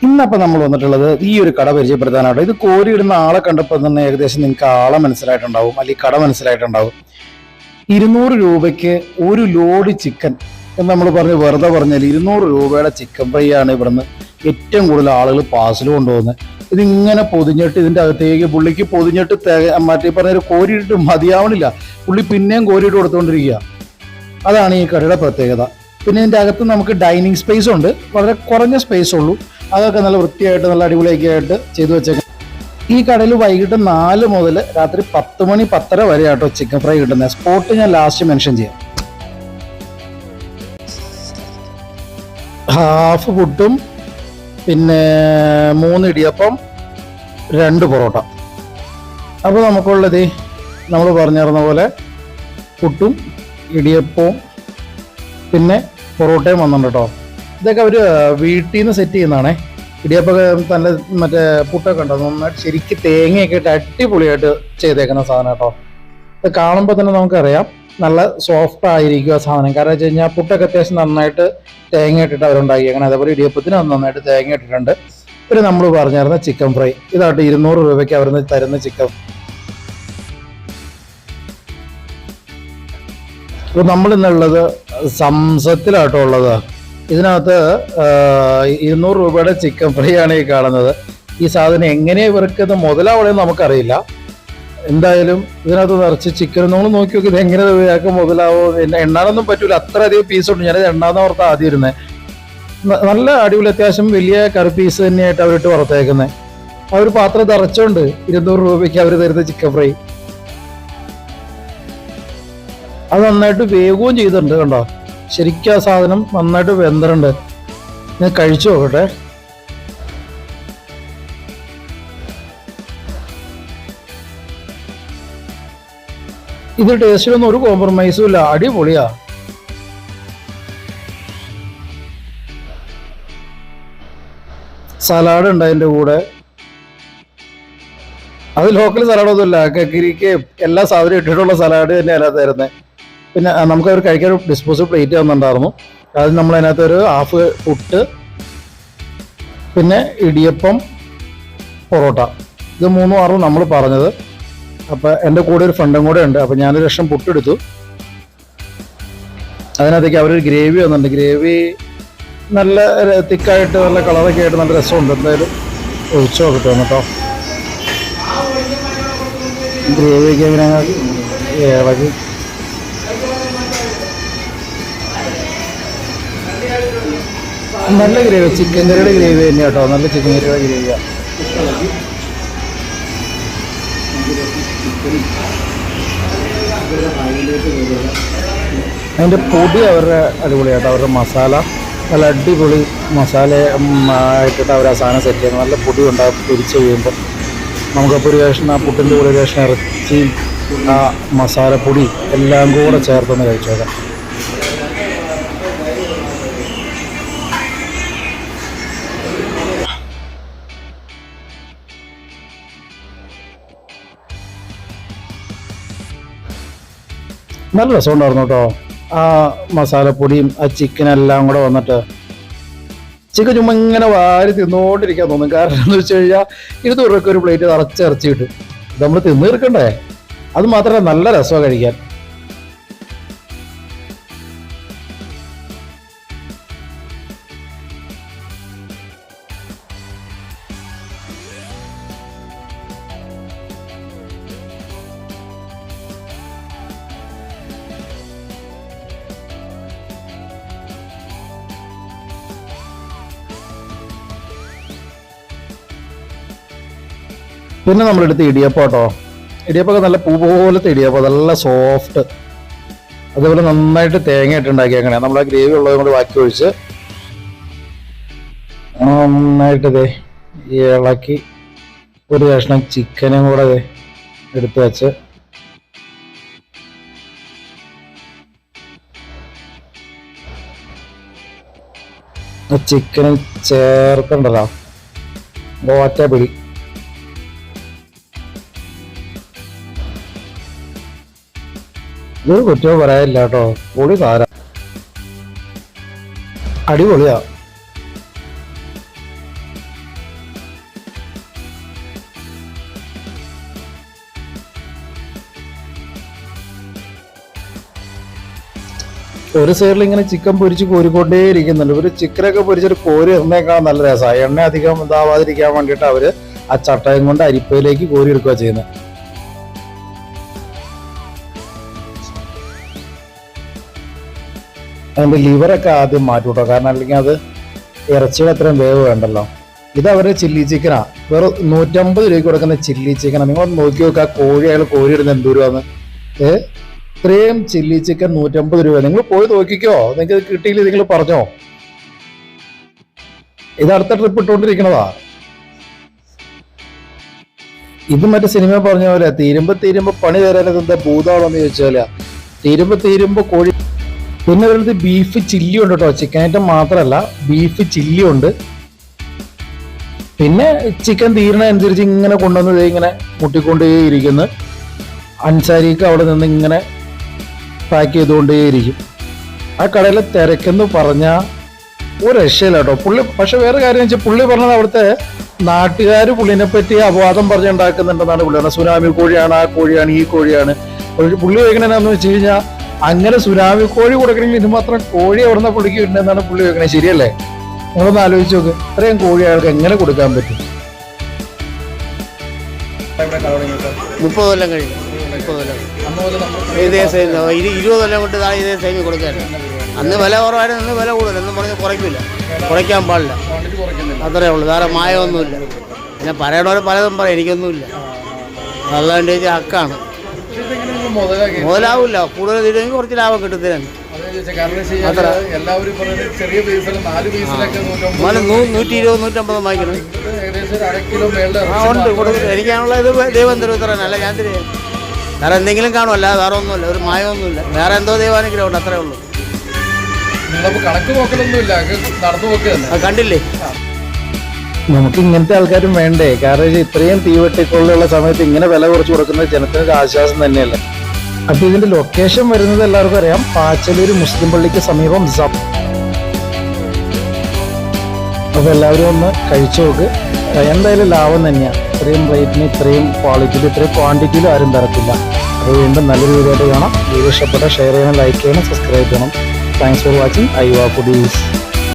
ഇന്നപ്പോൾ നമ്മൾ വന്നിട്ടുള്ളത് ഈ ഒരു കട പരിചയപ്പെടുത്താനാട്ടോ. ഇത് കോരിയിടുന്ന ആളെ കണ്ടപ്പോൾ തന്നെ ഏകദേശം നിങ്ങൾക്ക് ആളെ മനസ്സിലായിട്ടുണ്ടാവും, അല്ലെങ്കിൽ കട മനസ്സിലായിട്ടുണ്ടാവും. 200 രൂപയ്ക്ക് ഒരു ലോഡ് ചിക്കൻ എന്ന് നമ്മൾ വെറുതെ പറഞ്ഞാൽ 200 രൂപയുടെ ചിക്കൻ ഫ്രൈ ആണ് ഇവിടുന്ന് ഏറ്റവും കൂടുതൽ ആളുകൾ പാഴ്സൽ കൊണ്ടുപോകുന്നത്. ഇതിങ്ങനെ പൊതിഞ്ഞിട്ട് ഇതിൻ്റെ അകത്തേക്ക് പുള്ളിക്ക് പൊതിഞ്ഞിട്ട് മറ്റേ പറഞ്ഞ കോരിയിട്ട് മതിയാവണില്ല, പുള്ളി പിന്നെയും കോരിയിട്ട് കൊടുത്തുകൊണ്ടിരിക്കുക. അതാണ് ഈ കടയുടെ പ്രത്യേകത. പിന്നെ ഇതിൻ്റെ അകത്ത് നമുക്ക് ഡൈനിങ് സ്പേസ് ഉണ്ട്, വളരെ കുറഞ്ഞ സ്പേസ് ഉള്ളൂ. അതൊക്കെ നല്ല വൃത്തിയായിട്ട് നല്ല അടിപൊളിയൊക്കെ ആയിട്ട് ചെയ്തു വെച്ചേക്കാം. ഈ കടയിൽ വൈകിട്ട് 4 മുതൽ രാത്രി 10 മണി 10:30 വരെ ആട്ടോ ചിക്കൻ ഫ്രൈ കിട്ടുന്നത്. സ്പോട്ട് ഞാൻ ലാസ്റ്റ് മെൻഷൻ ചെയ്യാം. ഹാഫ് പുട്ടും പിന്നെ 3 ഇടിയപ്പം 2 പൊറോട്ട. അപ്പോൾ നമുക്കുള്ളത് നമ്മൾ പറഞ്ഞിരുന്ന പോലെ പുട്ടും ഇടിയപ്പവും പിന്നെ പൊറോട്ടയും വന്നിട്ടുണ്ട് കേട്ടോ. ഇതൊക്കെ അവർ വീട്ടിൽ നിന്ന് സെറ്റ് ചെയ്യുന്നതാണേ. ഇടിയപ്പൊക്കെ നല്ല മറ്റേ പുട്ടൊക്കെ ഉണ്ടോ നന്നായിട്ട് ശരിക്കും തേങ്ങയൊക്കെ ഇട്ട് അടിപൊളിയായിട്ട് ചെയ്തേക്കുന്ന സാധനം കേട്ടോ. ഇത് കാണുമ്പോൾ തന്നെ നമുക്കറിയാം നല്ല സോഫ്റ്റ് ആയിരിക്കും ആ സാധനം. കാരണം വെച്ച് കഴിഞ്ഞാൽ പുട്ടൊക്കെ അത്യാവശ്യം നന്നായിട്ട് തേങ്ങ ഇട്ടിട്ട് അവരുണ്ടാക്കിയേക്കണം. അതേപോലെ ഇടിയപ്പത്തിന് അത് നന്നായിട്ട് തേങ്ങ ഇട്ടിട്ടുണ്ട്. പിന്നെ നമ്മൾ പറഞ്ഞിരുന്ന ചിക്കൻ ഫ്രൈ ഇതായിട്ട് 200 രൂപയ്ക്ക് അവർ തരുന്ന ചിക്കൻ. ഇപ്പോൾ നമ്മളിന്നുള്ളത് സംസത്തിലാട്ടോ ഉള്ളത്. ഇതിനകത്ത് 200 രൂപയുടെ ചിക്കൻ ഫ്രൈ ആണ് ഈ കാണുന്നത്. ഈ സാധനം എങ്ങനെ ഇവർക്ക് ഇത് മുതലാവണമെന്ന് നമുക്കറിയില്ല. എന്തായാലും ഇതിനകത്ത് നിറച്ച് ചിക്കൻ നമ്മൾ നോക്കി നോക്കി ഇത് എങ്ങനെ ഇവർക്ക് മുതലാവോ, എണ്ണാനൊന്നും പറ്റൂല, അത്രയധികം പീസുണ്ട്. ഞാനിത് എണ്ണാന്ന് ഓർത്ത് ആദ്യം ഇരുന്നത്. നല്ല അടിപൊളി അത്യാവശ്യം വലിയ കറി പീസ് തന്നെയായിട്ട് അവരിട്ട് പുറത്തേക്കുന്നത്. അവർ പാത്രം നിറച്ചുകൊണ്ട് 200 രൂപയ്ക്ക് അവർ തരുന്ന ചിക്കൻ ഫ്രൈ. അത് നന്നായിട്ട് വേഗവും ചെയ്തിട്ടുണ്ട് കണ്ടോ. ശരിക്കും ആ സാധനം നന്നായിട്ട് വെന്തിട്ടുണ്ട്. ഞാൻ കഴിച്ചു നോക്കട്ടെ. ഇത് ടേസ്റ്റിലൊന്നും ഒരു കോംപ്രമൈസും ഇല്ല, അടിപൊളിയാ. സലാഡ് ഉണ്ട് അതിൻ്റെ കൂടെ. അത് ലോക്കൽ സലാഡൊന്നും ഇല്ല, കക്കിരിക്ക് എല്ലാ സാധനവും ഇട്ടിട്ടുള്ള സലാഡ് തന്നെ അതിനകത്ത് തരുന്നത്. പിന്നെ നമുക്കവർ കഴിക്കാൻ ഒരു ഡിസ്പോസിബിൾ പ്ലേറ്റ് തന്നിട്ടുണ്ടായിരുന്നു. അത് നമ്മൾ അതിനകത്ത് ഒരു ഹാഫ് പുട്ട് പിന്നെ ഇടിയപ്പം പൊറോട്ട ഇത് 3 നമ്മൾ പറഞ്ഞത്. അപ്പോൾ എൻ്റെ കൂടെ ഒരു ഫ്രണ്ടും കൂടെ ഉണ്ട്. അപ്പോൾ ഞാനൊരു ലക്ഷം പുട്ടെടുത്തു. അതിനകത്തേക്ക് അവരൊരു ഗ്രേവി വന്നിട്ടുണ്ട്. ഗ്രേവി നല്ല തിക്കായിട്ട് നല്ല കളറൊക്കെ ആയിട്ട് നല്ല രസമുണ്ട്. എന്തായാലും ഒഴിച്ചു നോക്കട്ടെ കേട്ടോ. ഗ്രേവിയൊക്കെ ഇങ്ങനെ ഇളകി നല്ല ഗ്രേവി, ചിക്കൻ കറിയുടെ ഗ്രേവി തന്നെയാണ് കേട്ടോ. നല്ല ചിക്കൻ കറിയുടെ ഗ്രേവിയാണ്. അതിൻ്റെ പൊടി അവരുടെ അടിപൊളിയാട്ടോ. അവരുടെ മസാല നല്ല അടിപൊളി മസാല ആയിട്ടിട്ട് അവർ ആ സാധനം സെറ്റ് ചെയ്യുന്നത്. നല്ല പൊടി ഉണ്ടാകും പൊരിച്ച് കഴിയുമ്പോൾ. നമുക്കപ്പോൾ ഒരു കഷ്ണം ആ പുട്ടിൻ്റെ കൂടെ ഒരു കഷ്ണം ഇറച്ചിയും ആ മസാലപ്പൊടി എല്ലാം കൂടെ ചേർത്തൊന്ന് കഴിച്ചേക്കാം. നല്ല രസമുണ്ടായിരുന്നു കേട്ടോ. ആ മസാലപ്പൊടിയും ആ ചിക്കനെല്ലാം കൂടെ വന്നിട്ട് ചിക്കൻ ചുമ്മാ ഇങ്ങനെ വാരി തിന്നുകൊണ്ടിരിക്കാൻ തോന്നും. കാരണം എന്ന് വെച്ച് കഴിഞ്ഞാൽ 200 രൂപയ്ക്ക് ഒരു പ്ലേറ്റ് നിറച്ചിറച്ചി കിട്ടും. ഇത് നമ്മൾ തിന്നു തീർക്കണ്ടേ. അത് മാത്രമല്ല നല്ല രസമാണ് കഴിക്കാൻ. പിന്നെ നമ്മളെടുത്ത് ഇടിയപ്പം കേട്ടോ. ഇടിയപ്പൊക്കെ നല്ല പൂ പോലത്തെ ഇടിയപ്പം, നല്ല സോഫ്റ്റ്. അതേപോലെ നന്നായിട്ട് തേങ്ങ ഇട്ടുണ്ടാക്കിയേക്കണേ. നമ്മൾ ആ ഗ്രേവി ഉള്ളത് കൊണ്ട് ബാക്കി ഒഴിച്ച് നന്നായിട്ട് ഇളക്കി ഒരു കഷ്ണം ചിക്കനും കൂടെ എടുത്ത് വെച്ച് ചിക്കനും ചേർക്കണ്ടല്ലോ ഒറ്റ പിടി. ഇതൊരു കുറ്റവും പറയാനില്ല കേട്ടോ. പൊളി സാധനം, അടിപൊളിയാ. ഒരു സൈഡിൽ ഇങ്ങനെ ചിക്കൻ പൊരിച്ച് കോരിക്കൊണ്ടേ ഇരിക്കുന്നുണ്ട്. ഒരു ചിക്കനൊക്കെ പൊരിച്ചൊരു കോരി ഇടുന്നേക്കാൾ നല്ല രസമാണ്. എണ്ണ അധികം ഇതാവാതിരിക്കാൻ വേണ്ടിയിട്ട് അവര് ആ ചട്ടയം കൊണ്ട് അരിപ്പയിലേക്ക് കോരി എടുക്കുക ചെയ്യുന്നത്. അതിന്റെ ലിവറൊക്കെ ആദ്യം മാറ്റൂട്ടോ, കാരണം അല്ലെങ്കിൽ അത് ഇറച്ചിയുടെ അത്രയും വേവ് വേണ്ടല്ലോ. ഇത് അവരുടെ ചില്ലി ചിക്കനാ, വേറെ 150 രൂപയ്ക്ക് കൊടുക്കുന്ന ചില്ലി ചിക്കനാണ്. നിങ്ങൾ നോക്കി നോക്കുക, കോഴി അയാൾ കോരി ഇടുന്ന എന്ത് രൂപന്ന്. ഇത്രയും ചില്ലി ചിക്കൻ 150 രൂപ. നിങ്ങൾ പോയി നോക്കിക്കോ, നിങ്ങൾക്ക് കിട്ടിയില്ല നിങ്ങൾ പറഞ്ഞോ. ഇത് അടുത്ത ട്രിപ്പ് ഇട്ടുകൊണ്ടിരിക്കണതാ. ഇത് മറ്റേ സിനിമ പറഞ്ഞ പോലെ തീരുമ്പോ പണി തരാനത് എന്താ ഭൂതാളെന്ന് ചോദിച്ചാല്, തീരുമ്പോ കോഴി. പിന്നെ അതിനകത്ത് ബീഫ് ചില്ലി ഉണ്ട് കേട്ടോ, ചിക്കൻ ഐറ്റം മാത്രമല്ല ബീഫ് ചില്ലി ഉണ്ട്. പിന്നെ ചിക്കൻ തീരണ അനുസരിച്ച് ഇങ്ങനെ കൊണ്ടുവന്നത് ഇങ്ങനെ മുട്ടിക്കൊണ്ടേയിരിക്കുന്നു. അൻസാരിക്ക് അവിടെ നിന്ന് ഇങ്ങനെ പാക്ക് ചെയ്തുകൊണ്ടേയിരിക്കും. ആ കടയിലെ തിരക്കെന്ന് പറഞ്ഞാൽ ഒരു രക്ഷയില്ല കേട്ടോ പുള്ളി. പക്ഷെ വേറെ കാര്യം വെച്ചാൽ പുള്ളി പറഞ്ഞത് അവിടുത്തെ നാട്ടുകാർ പുള്ളിനെ പറ്റി അപവാദം പറഞ്ഞുണ്ടാക്കുന്നുണ്ടെന്നാണ് പുള്ളി പറഞ്ഞത്. സുനാമി കോഴിയാണ്, ആ കോഴിയാണ്, ഈ കോഴിയാണ്. പുള്ളി ചോദിക്കണെന്ന് വെച്ച് കഴിഞ്ഞാൽ അങ്ങനെ സുനാമി കോഴി കൊടുക്കണമെങ്കിൽ ഇത് മാത്രം കോഴി എവിടുന്ന പുള്ളിക്ക് കിട്ടുന്നതെന്നാണ് പുള്ളി ചോദിക്കണേ. ശരിയല്ലേ? നിങ്ങളൊന്ന് ആലോചിച്ച് നോക്ക്, ഇത്രയും കോഴി അയാൾക്ക് എങ്ങനെ കൊടുക്കാൻ പറ്റും? 30 കൊല്ലം കഴിഞ്ഞു. 30 കൊല്ലം ഇതേ സെയിം 20 കൊല്ലം കൊണ്ട് ഇതേ സെയിം കൊടുക്കായിരുന്നു. അന്ന് വില കുറവായിരുന്നു, ഇന്ന് വില കൂടുതൽ എന്ന് പറഞ്ഞ് കുറയ്ക്കില്ല, കുറയ്ക്കാൻ പാടില്ല. അത്രേ ഉള്ളൂ, വേറെ മായമൊന്നുമില്ല. പിന്നെ പറയണവർ പലതും പറയും, എനിക്കൊന്നുമില്ല. അല്ലാണ്ട് ഹക്കാണ്. മുതലാവില്ല, കൂടുതൽ തീരുമെങ്കിൽ കുറച്ച് ലാഭം കിട്ടുന്നതിനാണ്. 120-150 വാങ്ങിക്കണം. ഉണ്ട് കൊടുക്കും. എനിക്കാണുള്ള ഇത് ദൈവം തരും, ഇത്ര അല്ല ഞാൻ തരും. വേറെ എന്തെങ്കിലും കാണുമല്ല, വേറെ ഒന്നുമില്ല, ഒരു മായമൊന്നുമില്ല. വേറെ എന്തോ ദൈവാനുഗ്രഹം ഉണ്ട്, അത്രേ ഉള്ളൂ. കണ്ടില്ലേ? നമുക്ക് ഇങ്ങനത്തെ ആൾക്കാരും വേണ്ടേ? കാരണം ഇത്രയും തീവെട്ടിക്കൊള്ളുള്ള സമയത്ത് ഇങ്ങനെ വില കുറച്ച് കൊടുക്കുന്നത് ജനത്തിനൊരു ആശ്വാസം തന്നെയല്ലേ. അപ്പൊ ഇതിന്റെ ലൊക്കേഷൻ വരുന്നത് എല്ലാവർക്കും അറിയാം, പാച്ചലൂര് മുസ്ലിം പള്ളിക്ക് സമീപം. അപ്പൊ എല്ലാവരും ഒന്ന് കഴിച്ചു നോക്ക്, എന്തായാലും ലാഭം തന്നെയാണ്. ഇത്രയും റേറ്റിന് ഇത്രയും ക്വാളിറ്റിയിൽ ഇത്രയും ക്വാണ്ടിറ്റിയിലും ആരും തരത്തില്ല. അപ്പോൾ വീണ്ടും നല്ലൊരു വീഡിയോ ആയിട്ട് കാണാം. വീഡിയോ ഇഷ്ടപ്പെട്ട ഷെയർ ചെയ്യണം, ലൈക്ക് ചെയ്യണം, സബ്സ്ക്രൈബ് ചെയ്യണം. Thanks for watching Aiwa foodies.